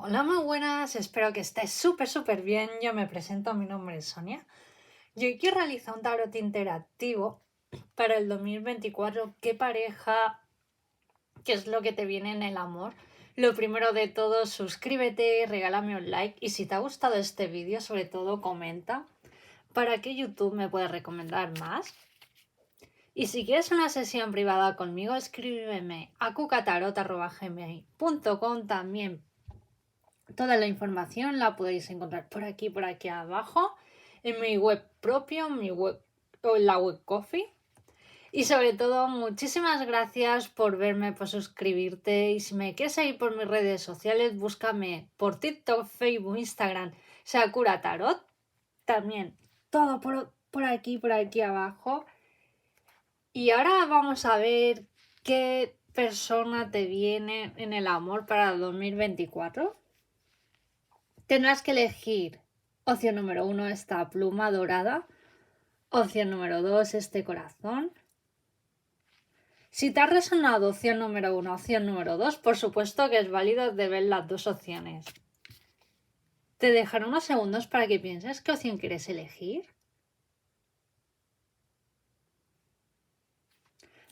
Hola, muy buenas, espero que estés súper bien. Yo me presento, mi nombre es Sonia. Yo hoy quiero realizar un tarot interactivo para el 2024. ¿Qué pareja? ¿Qué es lo que te viene en el amor? Lo primero de todo, suscríbete, regálame un like y si te ha gustado este vídeo, sobre todo comenta para que YouTube me pueda recomendar más. Y si quieres una sesión privada conmigo, escríbeme a cucatarot@gmail.com. También toda la información la podéis encontrar por aquí abajo, en mi web propio, mi web o en la web Coffee. Y sobre todo, muchísimas gracias por verme, por suscribirte. Y si me quieres seguir por mis redes sociales, búscame por TikTok, Facebook, Instagram, Sakura Tarot. También todo por aquí abajo. Y ahora vamos a ver qué persona te viene en el amor para el 2024. Tendrás que elegir opción número 1, esta pluma dorada. Opción número 2, este corazón. Si te ha resonado opción número 1, opción número 2, por supuesto que es válido de ver las dos opciones. Te dejaré unos segundos para que pienses qué opción quieres elegir.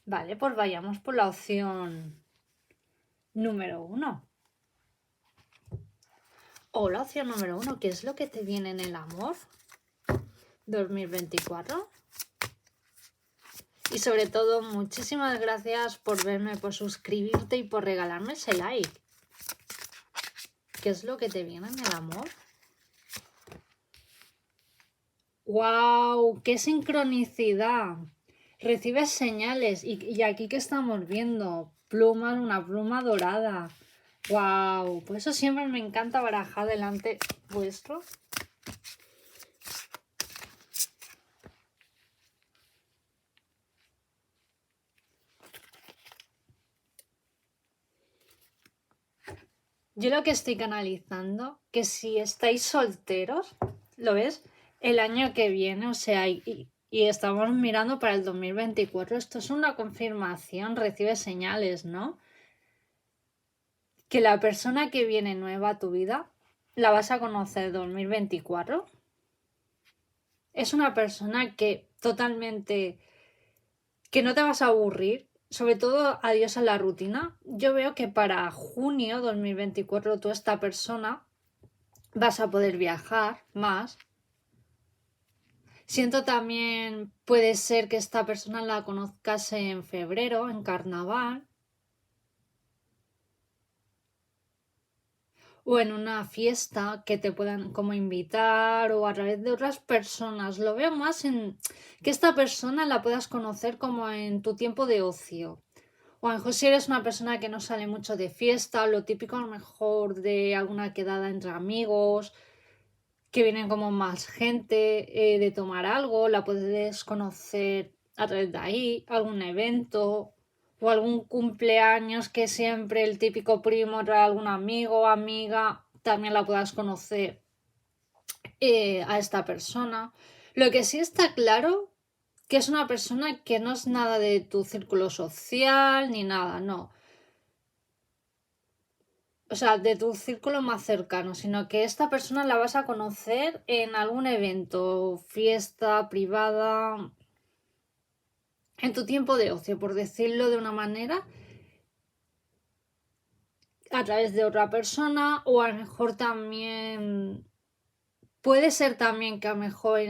Vale, pues vayamos por la opción número 1. Hola, opción número 1, ¿qué es lo que te viene en el amor 2024? Y sobre todo, muchísimas gracias por verme, por suscribirte y por regalarme ese like. ¿Qué es lo que te viene en el amor? ¡Wow! ¡Qué sincronicidad! Recibes señales y aquí que estamos viendo plumas, una pluma dorada. ¡Wow! Por eso siempre me encanta barajar delante vuestro. Yo lo que estoy canalizando, que si estáis solteros, ¿lo ves? El año que viene, o sea, y estamos mirando para el 2024, esto es una confirmación, recibe señales, ¿no? Que la persona que viene nueva a tu vida, la vas a conocer en 2024. Es una persona que totalmente, que no te vas a aburrir, sobre todo adiós a la rutina. Yo veo que para junio 2024 tú esta persona vas a poder viajar más. Siento también, puede ser que esta persona la conozcas en febrero, en carnaval, o en una fiesta que te puedan como invitar o a través de otras personas. Lo veo más en que esta persona la puedas conocer como en tu tiempo de ocio. O a lo mejor si eres una persona que no sale mucho de fiesta, lo típico a lo mejor de alguna quedada entre amigos, que vienen como más gente, de tomar algo, la puedes conocer a través de ahí, algún evento o algún cumpleaños que siempre el típico primo trae algún amigo o amiga, también la puedas conocer a esta persona. Lo que sí está claro que es una persona que no es nada de tu círculo social ni nada, no. O sea, de tu círculo más cercano, sino que esta persona la vas a conocer en algún evento, fiesta privada, en tu tiempo de ocio, por decirlo de una manera, a través de otra persona, o a lo mejor también puede ser también que a lo mejor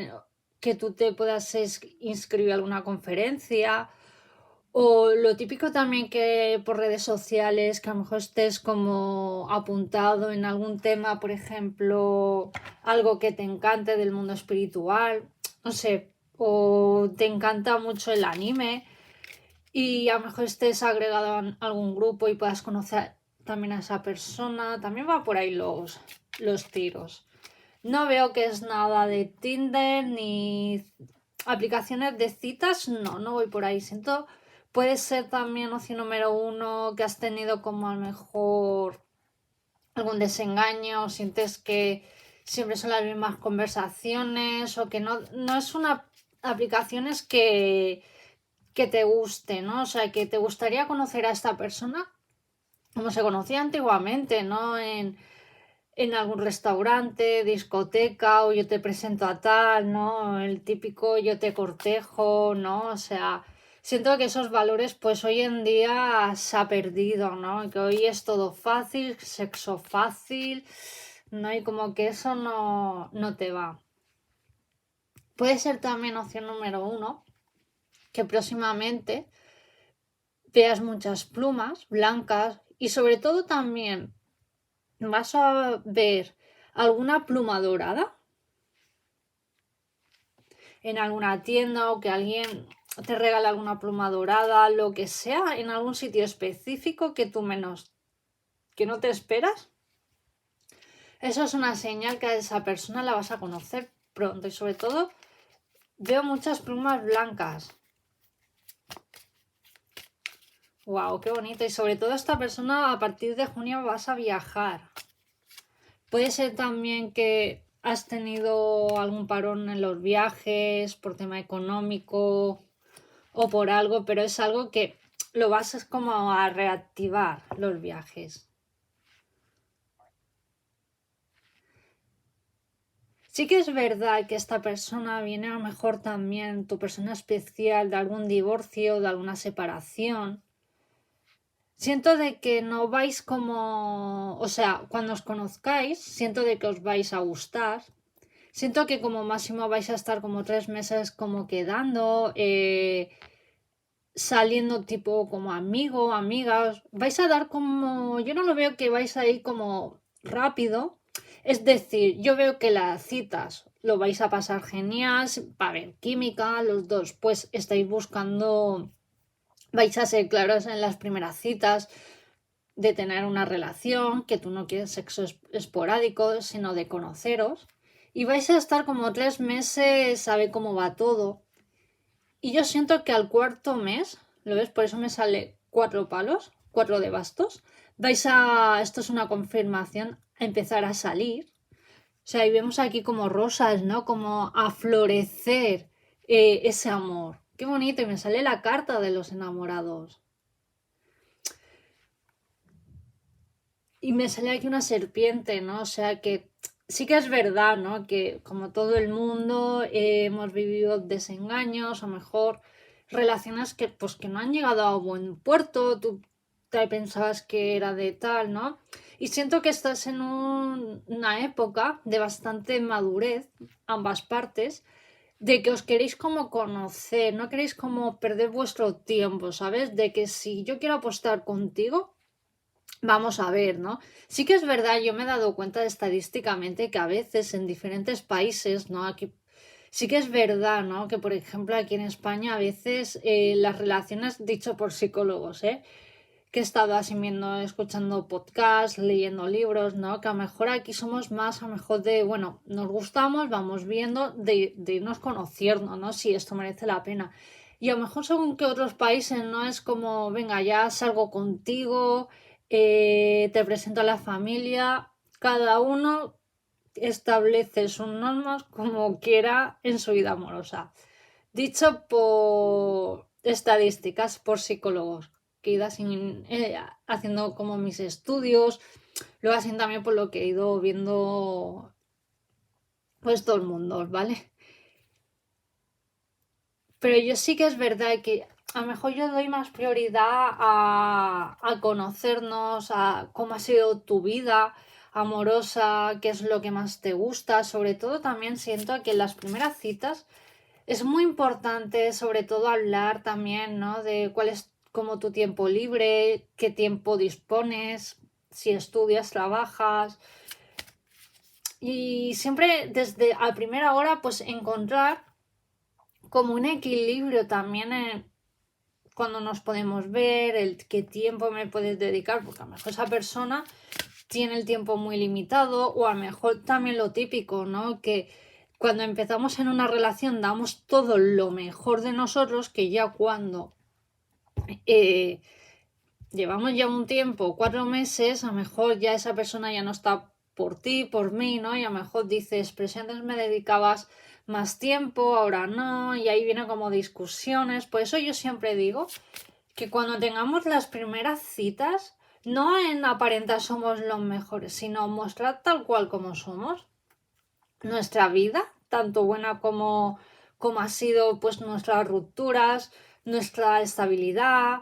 que tú te puedas inscribir a alguna conferencia. O lo típico también que por redes sociales, que a lo mejor estés como apuntado en algún tema, por ejemplo, algo que te encante del mundo espiritual, no sé, o te encanta mucho el anime y a lo mejor estés agregado a algún grupo y puedas conocer también a esa persona, también va por ahí los tiros. No veo que es nada de Tinder ni aplicaciones de citas, no voy por ahí. Siento, puede ser también opción número 1 que has tenido como a lo mejor algún desengaño, o sientes que siempre son las mismas conversaciones o que no es una aplicaciones que te guste, ¿no? O sea, que te gustaría conocer a esta persona como se conocía antiguamente, ¿no? en algún restaurante, discoteca, o yo te presento a tal, ¿no? El típico yo te cortejo, ¿no? O sea, siento que esos valores pues hoy en día se ha perdido, ¿no? Que hoy es todo fácil, sexo fácil, ¿no? Y como que eso no te va. Puede ser también opción número 1, que próximamente veas muchas plumas blancas y sobre todo también vas a ver alguna pluma dorada en alguna tienda o que alguien te regale alguna pluma dorada, lo que sea, en algún sitio específico que tú que no te esperas. Eso es una señal que a esa persona la vas a conocer pronto y sobre todo veo muchas plumas blancas. Wow, qué bonito. Y sobre todo esta persona a partir de junio vas a viajar. Puede ser también que has tenido algún parón en los viajes por tema económico o por algo, pero es algo que lo vas como a reactivar los viajes. Sí que es verdad que esta persona viene a lo mejor también tu persona especial de algún divorcio, de alguna separación. Siento de que no vais como, o sea, cuando os conozcáis, siento de que os vais a gustar. Siento que como máximo vais a estar como 3 meses como quedando, saliendo tipo como amigo, amigas. Vais a dar como, yo no lo veo que vais a ir como rápido. Es decir, yo veo que las citas lo vais a pasar genial, va a haber química, los dos pues estáis buscando, vais a ser claros en las primeras citas de tener una relación, que tú no quieres sexo esporádico, sino de conoceros. Y vais a estar como 3 meses a ver cómo va todo. Y yo siento que al cuarto mes, ¿lo ves? Por eso me sale 4 palos, 4 de bastos. Esto es una confirmación, a empezar a salir. O sea, y vemos aquí como rosas, ¿no? Como a florecer ese amor. Qué bonito, y me sale la carta de los enamorados. Y me sale aquí una serpiente, ¿no? O sea que sí que es verdad, ¿no? Que como todo el mundo hemos vivido desengaños, o mejor relaciones que pues que no han llegado a buen puerto, tú te pensabas que era de tal, ¿no? Y siento que estás en una época de bastante madurez, ambas partes, de que os queréis como conocer, no queréis como perder vuestro tiempo, ¿sabes? De que si yo quiero apostar contigo, vamos a ver, ¿no? Sí que es verdad, yo me he dado cuenta estadísticamente que a veces en diferentes países, ¿no? Aquí sí que es verdad, ¿no? Que por ejemplo aquí en España a veces las relaciones, dicho por psicólogos, que he estado así viendo, escuchando podcasts, leyendo libros, ¿no? Que a lo mejor aquí somos más, a lo mejor de, bueno, nos gustamos, vamos viendo, de irnos conociendo, ¿no? Si esto merece la pena. Y a lo mejor según que otros países, ¿no? Es como, venga, ya salgo contigo, te presento a la familia, cada uno establece sus normas como quiera en su vida amorosa. Dicho por estadísticas, por psicólogos, que he ido haciendo como mis estudios, luego haciendo también por lo que he ido viendo pues todo el mundo, ¿vale? Pero yo sí que es verdad que a lo mejor yo doy más prioridad a conocernos, a cómo ha sido tu vida amorosa, qué es lo que más te gusta. Sobre todo también siento que en las primeras citas es muy importante sobre todo hablar también, ¿no? De cuál es como tu tiempo libre, qué tiempo dispones, si estudias, trabajas. Y siempre desde a primera hora pues encontrar como un equilibrio también en cuando nos podemos ver, el qué tiempo me puedes dedicar, porque a lo mejor esa persona tiene el tiempo muy limitado, o a lo mejor también lo típico, ¿no? Que cuando empezamos en una relación damos todo lo mejor de nosotros, que ya cuando eh, llevamos ya un tiempo, 4 meses, a lo mejor ya esa persona ya no está por ti, por mí, ¿no? Y a lo mejor dices, pero si antes me dedicabas más tiempo, ahora no, y ahí vienen como discusiones. Por eso yo siempre digo que cuando tengamos las primeras citas, no en aparentar somos los mejores, sino mostrar tal cual como somos nuestra vida, tanto buena como ha sido pues nuestras rupturas, nuestra estabilidad,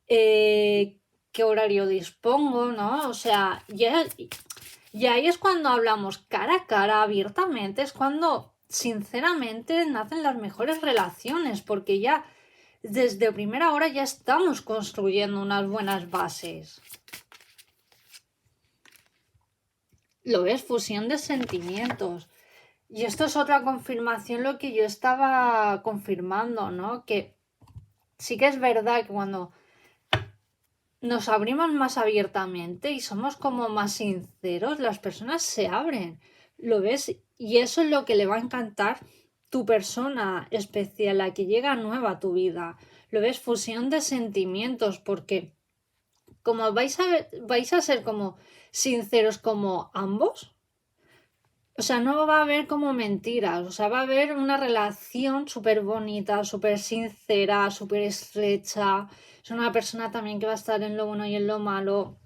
qué horario dispongo, ¿no? O sea, y ahí es cuando hablamos cara a cara, abiertamente, es cuando sinceramente nacen las mejores relaciones, porque ya desde primera hora ya estamos construyendo unas buenas bases. ¿Lo ves? Fusión de sentimientos. Y esto es otra confirmación lo que yo estaba confirmando, ¿no? Que sí que es verdad que cuando nos abrimos más abiertamente y somos como más sinceros, las personas se abren. ¿Lo ves? Y eso es lo que le va a encantar tu persona especial, la que llega nueva a tu vida. ¿Lo ves? Fusión de sentimientos, porque como vais a ser como sinceros como ambos. O sea, no va a haber como mentiras, o sea, va a haber una relación súper bonita, súper sincera, súper estrecha. Es una persona también que va a estar en lo bueno y en lo malo.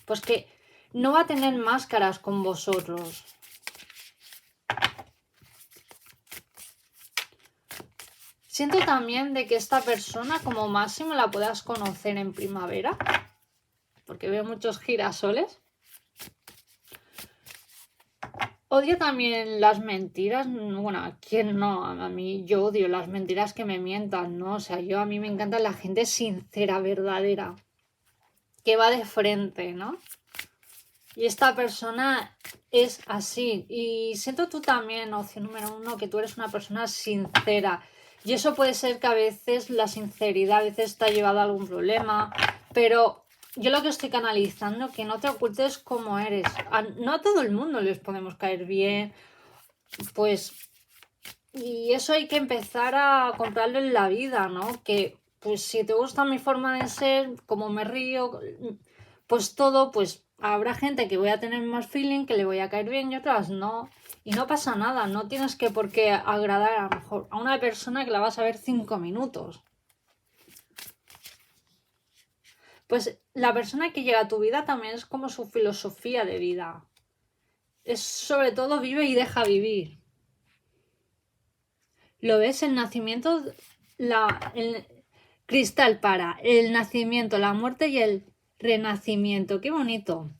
Pues que no va a tener máscaras con vosotros. Siento también de que esta persona como máximo la puedas conocer en primavera, porque veo muchos girasoles. Odio también las mentiras, bueno, ¿a quién no? A mí yo odio las mentiras que me mientan, ¿no? O sea, a mí me encanta la gente sincera, verdadera, que va de frente, ¿no? Y esta persona es así. Y siento tú también, opción número 1, que tú eres una persona sincera. Y eso puede ser que a veces la sinceridad a veces te ha llevado a algún problema, pero yo lo que estoy canalizando, que no te ocultes cómo eres. No a todo el mundo les podemos caer bien, pues, y eso hay que empezar a comprarlo en la vida, ¿no? Que, pues, si te gusta mi forma de ser, como me río, pues todo, pues, habrá gente que voy a tener más feeling, que le voy a caer bien y otras no. Y no pasa nada, no tienes que por qué agradar a lo mejor a una persona que la vas a ver 5 minutos. Pues la persona que llega a tu vida también es como su filosofía de vida. Es sobre todo vive y deja vivir. ¿Lo ves? El nacimiento, el cristal para el nacimiento, la muerte y el renacimiento. Qué bonito.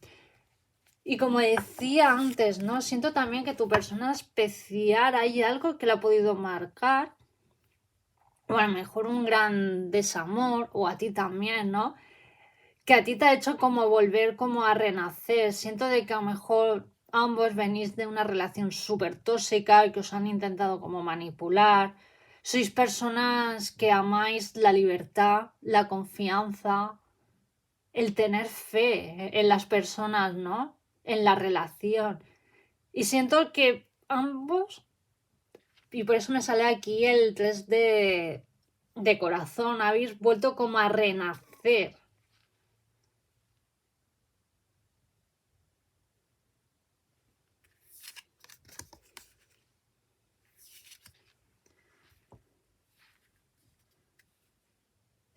Y como decía antes, ¿no? Siento también que tu persona especial hay algo que la ha podido marcar. O a lo mejor un gran desamor, o a ti también, ¿no? Que a ti te ha hecho como volver como a renacer. Siento de que a lo mejor ambos venís de una relación súper tóxica y que os han intentado como manipular. Sois personas que amáis la libertad, la confianza, el tener fe en las personas, ¿no? En la relación. Y siento que ambos, y por eso me sale aquí el 3 de corazón, habéis vuelto como a renacer.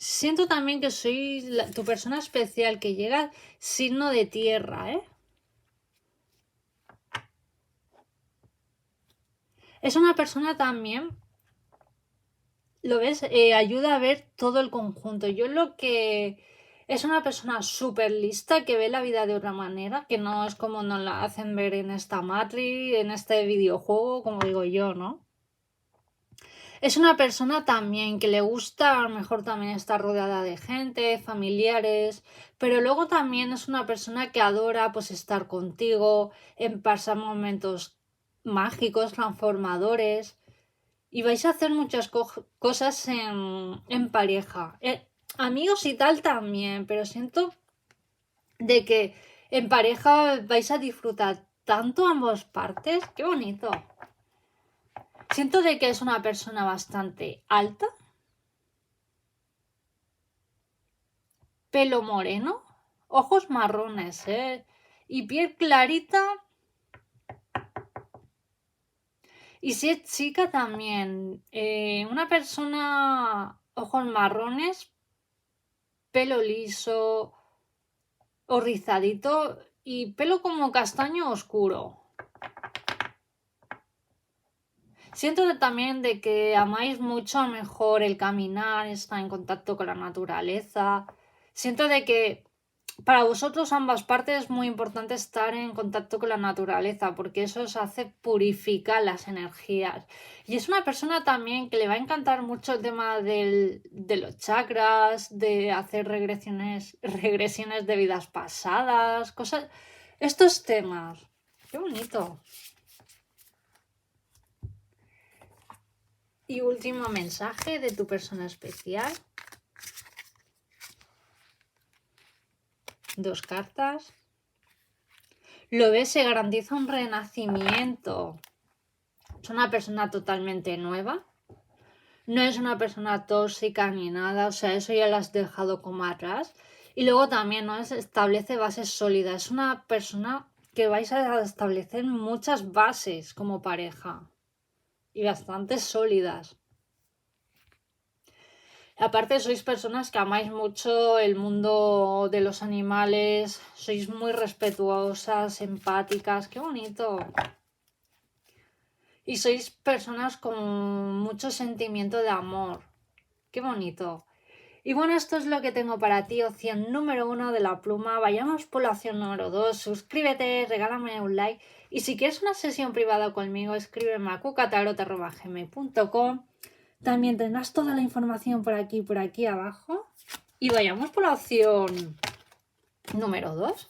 Siento también que soy tu persona especial que llega signo de tierra, ¿eh? Es una persona también, ¿lo ves? Ayuda a ver todo el conjunto. Yo lo que... Es una persona súper lista que ve la vida de otra manera, que no es como nos la hacen ver en esta Matrix, en este videojuego, como digo yo, ¿no? Es una persona también que le gusta a lo mejor también estar rodeada de gente, familiares, pero luego también es una persona que adora pues estar contigo, en pasar momentos mágicos, transformadores y vais a hacer muchas cosas en pareja. Amigos y tal también, pero siento de que en pareja vais a disfrutar tanto ambas partes. ¡Qué bonito! Siento de que es una persona bastante alta, pelo moreno, ojos marrones, y piel clarita. Y si es chica también, una persona, ojos marrones, pelo liso, o rizadito y pelo como castaño oscuro. Siento también de que amáis mucho mejor el caminar, estar en contacto con la naturaleza. Siento de que para vosotros ambas partes es muy importante estar en contacto con la naturaleza porque eso os hace purificar las energías. Y es una persona también que le va a encantar mucho el tema de los chakras, de hacer regresiones de vidas pasadas, cosas, estos temas. Qué bonito. Y último mensaje de tu persona especial. 2 cartas. Lo ves, se garantiza un renacimiento. Es una persona totalmente nueva. No es una persona tóxica ni nada. O sea, eso ya lo has dejado como atrás. Y luego también no establece bases sólidas. Es una persona que vais a establecer muchas bases como pareja. Y bastante sólidas. Aparte sois personas que amáis mucho el mundo de los animales, sois muy respetuosas, empáticas, qué bonito. Y sois personas con mucho sentimiento de amor, qué bonito. Y bueno, esto es lo que tengo para ti, opción número 1 de la pluma. Vayamos por la opción número 2, suscríbete, regálame un like. Y si quieres una sesión privada conmigo, escríbeme a cucatarot@gmail.com. También tendrás toda la información por aquí abajo. Y vayamos por la opción número 2.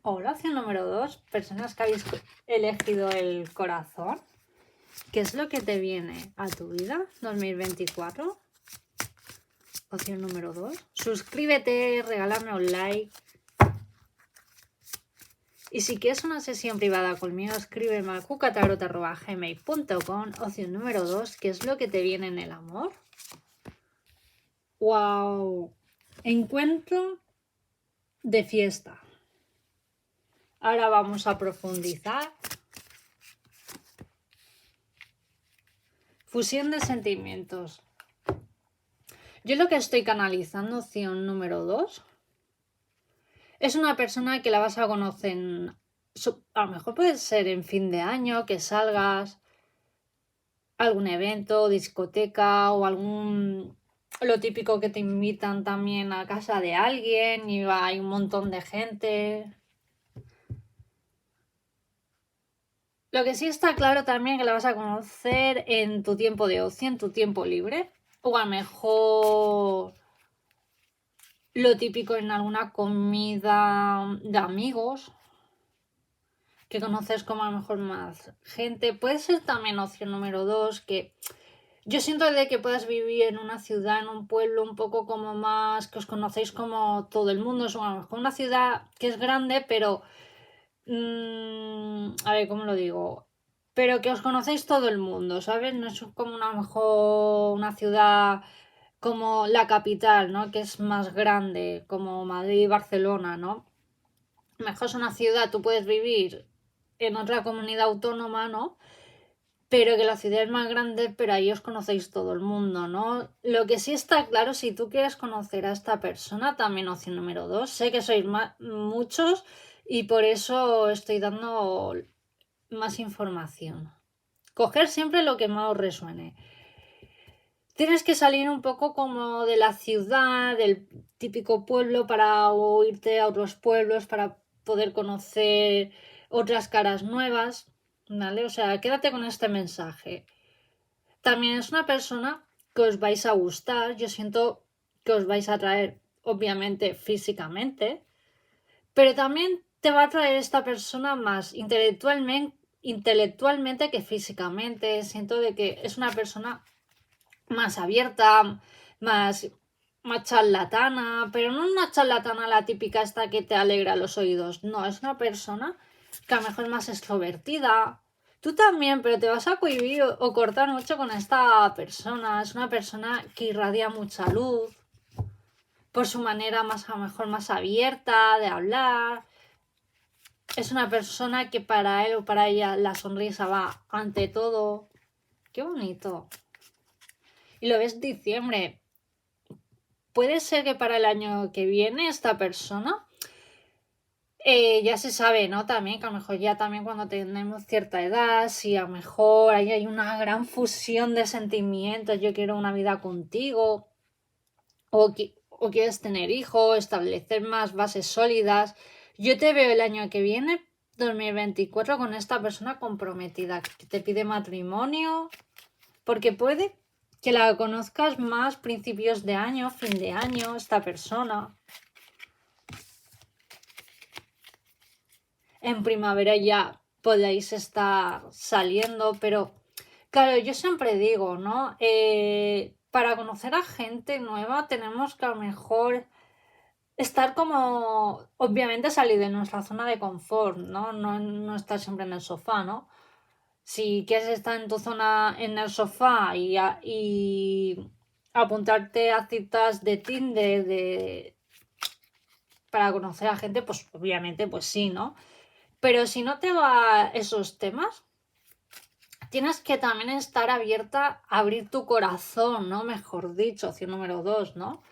Hola, opción número 2. Personas que habéis elegido el corazón. ¿Qué es lo que te viene a tu vida 2024? Opción número 2. Suscríbete, regálame un like. Y si quieres una sesión privada conmigo, escríbeme a cucatarot@gmail.com. Opción número 2. ¿Qué es lo que te viene en el amor? ¡Wow! Encuentro de fiesta. Ahora vamos a profundizar. Fusión de sentimientos. Yo lo que estoy canalizando, opción número 2, es una persona que la vas a conocer, a lo mejor puede ser en fin de año, que salgas a algún evento, discoteca o lo típico que te invitan también a casa de alguien y hay un montón de gente. Lo que sí está claro también que la vas a conocer en tu tiempo de ocio, en tu tiempo libre, o a lo mejor lo típico en alguna comida de amigos, que conoces como a lo mejor más gente. Puede ser también opción número 2, que yo siento de que puedas vivir en una ciudad, en un pueblo un poco como más, que os conocéis como todo el mundo. Es a lo mejor una ciudad que es grande, pero a ver, ¿cómo lo digo? Pero que os conocéis todo el mundo, ¿sabes? No es como a lo mejor una ciudad como la capital, ¿no? Que es más grande, como Madrid y Barcelona, ¿no? Mejor es una ciudad, tú puedes vivir en otra comunidad autónoma, ¿no? Pero que la ciudad es más grande, pero ahí os conocéis todo el mundo, ¿no? Lo que sí está claro, si tú quieres conocer a esta persona, también opción número 2, sé que sois muchos y por eso estoy dando más información. Coger siempre lo que más os resuene. Tienes que salir un poco como de la ciudad, del típico pueblo, para irte a otros pueblos, para poder conocer otras caras nuevas, ¿vale? O sea, quédate con este mensaje. También es una persona que os vais a gustar, yo siento que os vais a atraer, obviamente, físicamente, pero también te va a atraer esta persona más intelectualmente que físicamente. Siento de que es una persona más abierta, más charlatana, pero no una charlatana la típica esta que te alegra los oídos. No, es una persona que a lo mejor es más extrovertida. Tú también, pero te vas a cohibir o cortar mucho con esta persona. Es una persona que irradia mucha luz por su manera más a lo mejor más abierta de hablar. es una persona que para él o para ella la sonrisa va ante todo. Qué bonito. Y lo ves diciembre. Puede ser que para el año que viene esta persona ya se sabe, ¿no? También que a lo mejor ya también cuando tenemos cierta edad, si a lo mejor ahí hay una gran fusión de sentimientos, yo quiero una vida contigo, o quieres tener hijos, establecer más bases sólidas. Yo te veo el año que viene, 2024, con esta persona comprometida, que te pide matrimonio, porque puede que la conozcas más principios de año, fin de año, esta persona. En primavera ya podéis estar saliendo, pero claro, yo siempre digo, ¿no? Para conocer a gente nueva tenemos que a lo mejor estar como, obviamente salir de nuestra zona de confort, ¿no? No estar siempre en el sofá, ¿no? Si quieres estar en tu zona en el sofá y apuntarte a citas de Tinder para conocer a gente, pues obviamente pues sí, ¿no? Pero si no te va esos temas, tienes que también estar abierta a abrir tu corazón, ¿no? Mejor dicho, opción número 2, ¿no?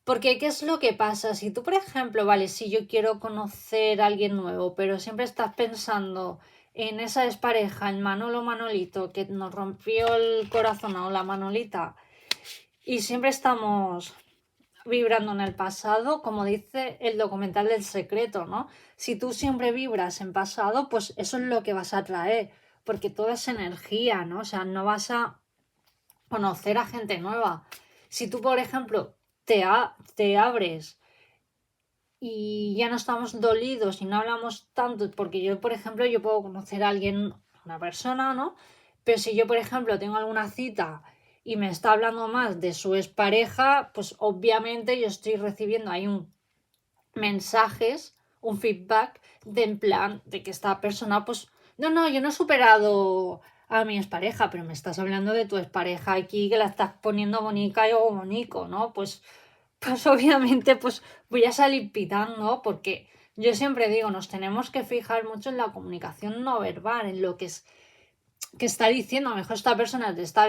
Porque, ¿qué es lo que pasa? Si tú, por ejemplo, vale, si yo quiero conocer a alguien nuevo, pero siempre estás pensando en esa expareja, en Manolo Manolito, que nos rompió el corazón o la Manolita, y siempre estamos vibrando en el pasado, como dice el documental del secreto, ¿no? Si tú siempre vibras en pasado, pues eso es lo que vas a atraer, porque todo es energía, ¿no? O sea, no vas a conocer a gente nueva. Si tú, por ejemplo, te abres y ya no estamos dolidos y no hablamos tanto, porque yo, por ejemplo, yo puedo conocer a alguien, una persona, ¿no? Pero si yo, por ejemplo, tengo alguna cita y me está hablando más de su expareja, pues obviamente yo estoy recibiendo ahí mensajes, un feedback de en plan de que esta persona, pues, no, yo no he superado a mi expareja, pero me estás hablando de tu expareja aquí que la estás poniendo bonica o bonico, ¿no? Pues obviamente pues voy a salir pitando porque yo siempre digo, nos tenemos que fijar mucho en la comunicación no verbal, en lo que es que está diciendo, a lo mejor esta persona te está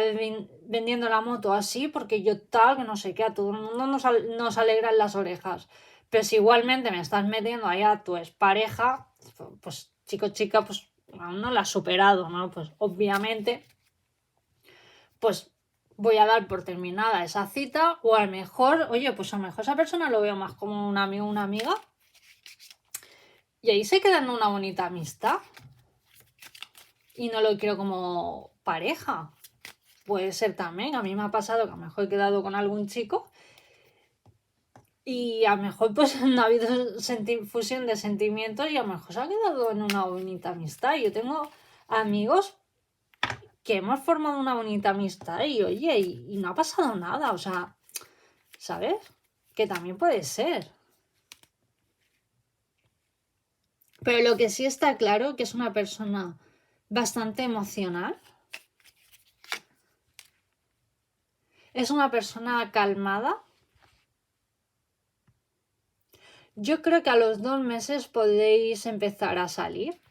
vendiendo la moto así porque yo tal, que no sé qué, a todo el mundo nos alegran las orejas. Pero si igualmente me estás metiendo ahí a tu expareja, pues chico, chica, pues aún no la has superado, ¿no? Pues obviamente, pues voy a dar por terminada esa cita o a lo mejor, oye, pues a lo mejor esa persona lo veo más como un amigo o una amiga y ahí se queda en una bonita amistad y no lo quiero como pareja. Puede ser también, a mí me ha pasado que a lo mejor he quedado con algún chico y a lo mejor pues no ha habido fusión de sentimientos y a lo mejor se ha quedado en una bonita amistad. Yo tengo amigos que hemos formado una bonita amistad y oye, y no ha pasado nada, o sea, ¿sabes? Que también puede ser. Pero lo que sí está claro que es una persona bastante emocional. Es una persona calmada. Yo creo que a los 2 meses podéis empezar a salir.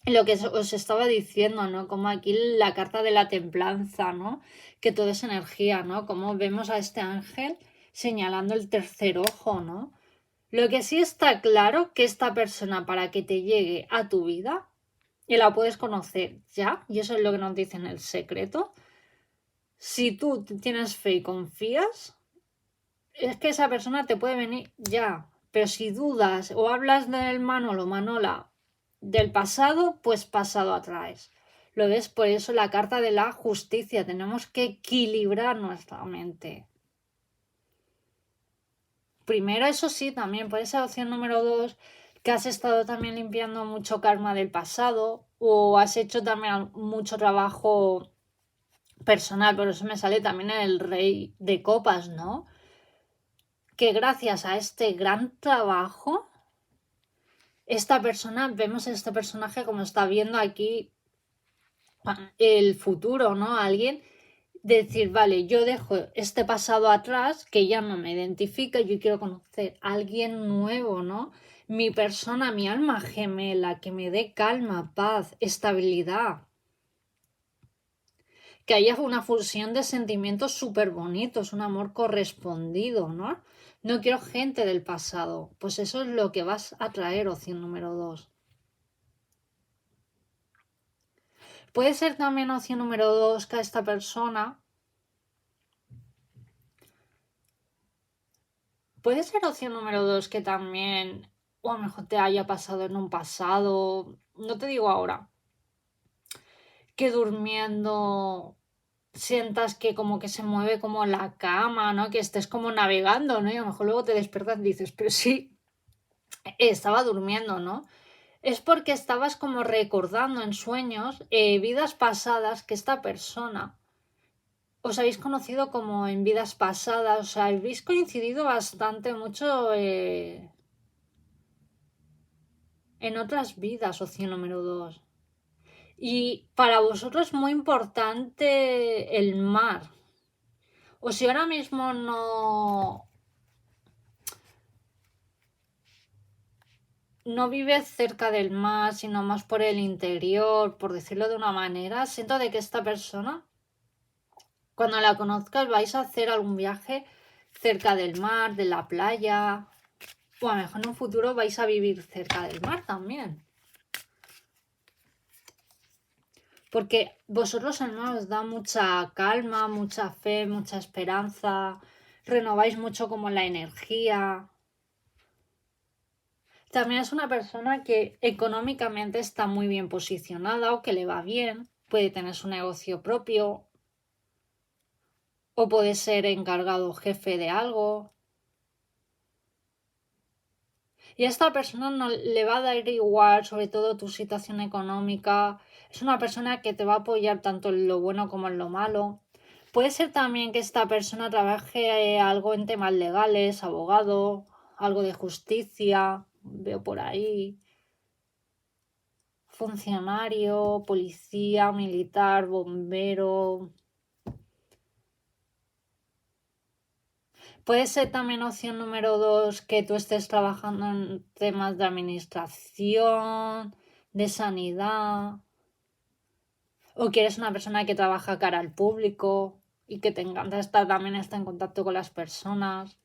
Lo que os estaba diciendo, ¿no? Como aquí la carta de la templanza, ¿no? Que todo es energía, ¿no? Como vemos a este ángel señalando el tercer ojo, ¿no? Lo que sí está claro que esta persona para que te llegue a tu vida y la puedes conocer ya, y eso es lo que nos dice en el secreto. Si tú tienes fe y confías, es que esa persona te puede venir ya. Pero si dudas o hablas del Manolo, Manola, del pasado, pues pasado atraes. ¿Lo ves? Por eso la carta de la justicia. Tenemos que equilibrar nuestra mente. Primero, eso sí, también puede ser opción número 2, que has estado también limpiando mucho karma del pasado o has hecho también mucho trabajo personal, por eso me sale también el rey de copas, ¿no? Que gracias a este gran trabajo, esta persona, vemos a este personaje como está viendo aquí el futuro, ¿no? Alguien decir, vale, yo dejo este pasado atrás que ya no me identifica, yo quiero conocer a alguien nuevo, ¿no? mi persona, mi alma gemela, que me dé calma, paz, estabilidad. Que haya una fusión de sentimientos súper bonitos, un amor correspondido, ¿no? No quiero gente del pasado. Pues eso es lo que vas a traer, opción número 2. Puede ser también opción número 2 que a esta persona. Puede ser opción número 2 que también, o a lo mejor te haya pasado en un pasado, no te digo ahora, que durmiendo sientas que como que se mueve como la cama, ¿no? Que estés como navegando, ¿no? Y a lo mejor luego te despiertas y dices, pero sí, estaba durmiendo, ¿no? Es porque estabas como recordando en sueños vidas pasadas que esta persona os habéis conocido como en vidas pasadas, o sea, habéis coincidido bastante mucho en otras vidas, opción número 2. Y para vosotros es muy importante el mar. O si ahora mismo no vives cerca del mar, sino más por el interior, por decirlo de una manera, siento de que esta persona, cuando la conozcas, vais a hacer algún viaje cerca del mar, de la playa, o a lo mejor en un futuro vais a vivir cerca del mar también. Porque vosotros el mar os da mucha calma, mucha fe, mucha esperanza, renováis mucho como la energía. También es una persona que económicamente está muy bien posicionada o que le va bien, puede tener su negocio propio o puede ser encargado jefe de algo. Y a esta persona no le va a dar igual, sobre todo tu situación económica. Es una persona que te va a apoyar tanto en lo bueno como en lo malo. Puede ser también que esta persona trabaje algo en temas legales, abogado, algo de justicia, veo por ahí. Funcionario, policía, militar, bombero. Puede ser también opción número 2 que tú estés trabajando en temas de administración, de sanidad, o que eres una persona que trabaja cara al público y que te encanta también estar en contacto con las personas.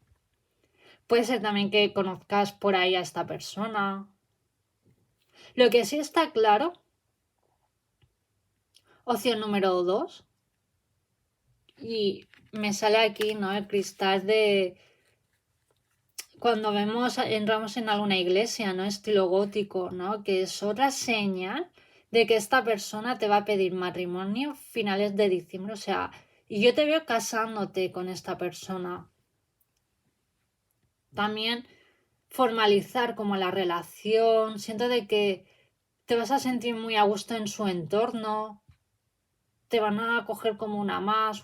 Puede ser también que conozcas por ahí a esta persona. Lo que sí está claro, opción número 2, y me sale aquí, ¿no? El cristal de cuando entramos en alguna iglesia, ¿no? Estilo gótico, ¿no? Que es otra señal de que esta persona te va a pedir matrimonio finales de diciembre. O sea, y yo te veo casándote con esta persona. También formalizar como la relación. Siento de que te vas a sentir muy a gusto en su entorno. Te van a coger como una más,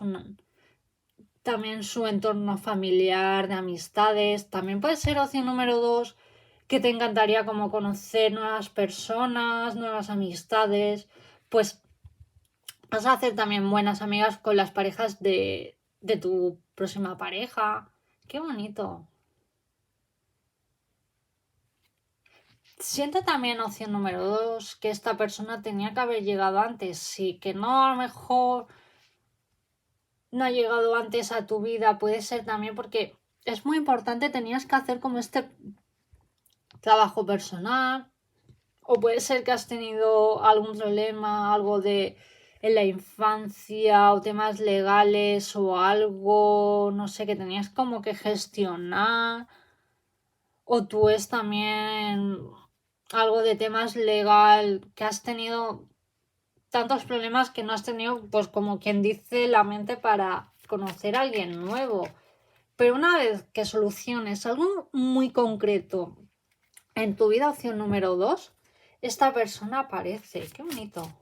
también su entorno familiar, de amistades. También puede ser opción número 2 que te encantaría como conocer nuevas personas, nuevas amistades. Pues vas a hacer también buenas amigas con las parejas de tu próxima pareja. Qué bonito. Siento también opción número 2 que esta persona tenía que haber llegado antes. Sí, que no, a lo mejor no ha llegado antes a tu vida. Puede ser también porque es muy importante, tenías que hacer como este trabajo personal, o puede ser que has tenido algún problema, algo de en la infancia o temas legales o algo, no sé, que tenías como que gestionar, o tú es también algo de temas legal que has tenido tantos problemas que no has tenido, pues como quien dice, la mente para conocer a alguien nuevo. Pero una vez que soluciones algo muy concreto en tu vida, opción número 2, esta persona aparece. Qué bonito.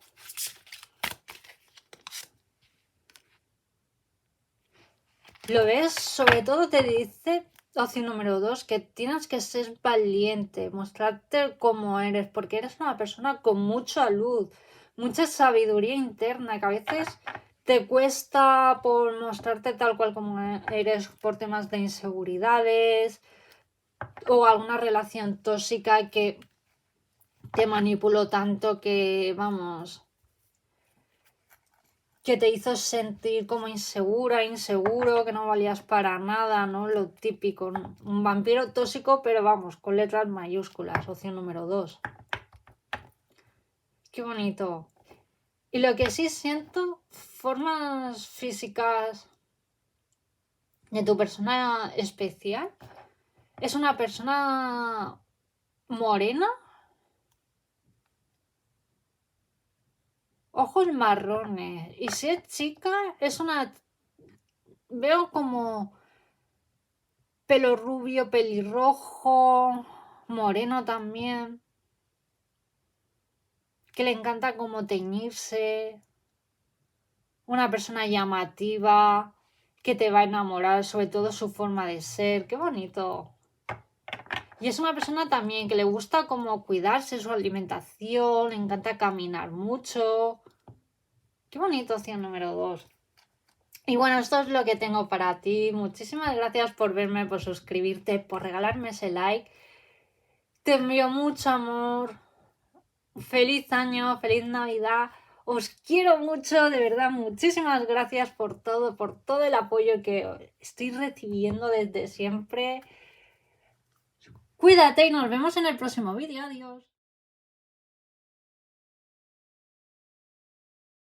¿Lo ves? Sobre todo te dice, opción número 2, que tienes que ser valiente, mostrarte como eres, porque eres una persona con mucha luz, mucha sabiduría interna, que a veces te cuesta por mostrarte tal cual como eres por temas de inseguridades, o alguna relación tóxica que te manipuló tanto que, vamos, que te hizo sentir como inseguro, que no valías para nada, ¿no? Lo típico, ¿no? Un vampiro tóxico, pero vamos, con letras mayúsculas, opción número 2. Qué bonito. Y lo que sí siento, formas físicas de tu persona especial, es una persona morena, ojos marrones. Y si es chica, es una... Veo como pelo rubio, pelirrojo, moreno también, que le encanta como teñirse, una persona llamativa, que te va a enamorar, sobre todo su forma de ser, qué bonito. Y es una persona también que le gusta como cuidarse su alimentación, le encanta caminar mucho. Qué bonito, opción número 2. Y bueno, esto es lo que tengo para ti. Muchísimas gracias por verme, por suscribirte, por regalarme ese like. Te envío mucho amor. Feliz año, feliz Navidad. Os quiero mucho, de verdad. Muchísimas gracias por todo el apoyo que estoy recibiendo desde siempre. Cuídate y nos vemos en el próximo vídeo. Adiós.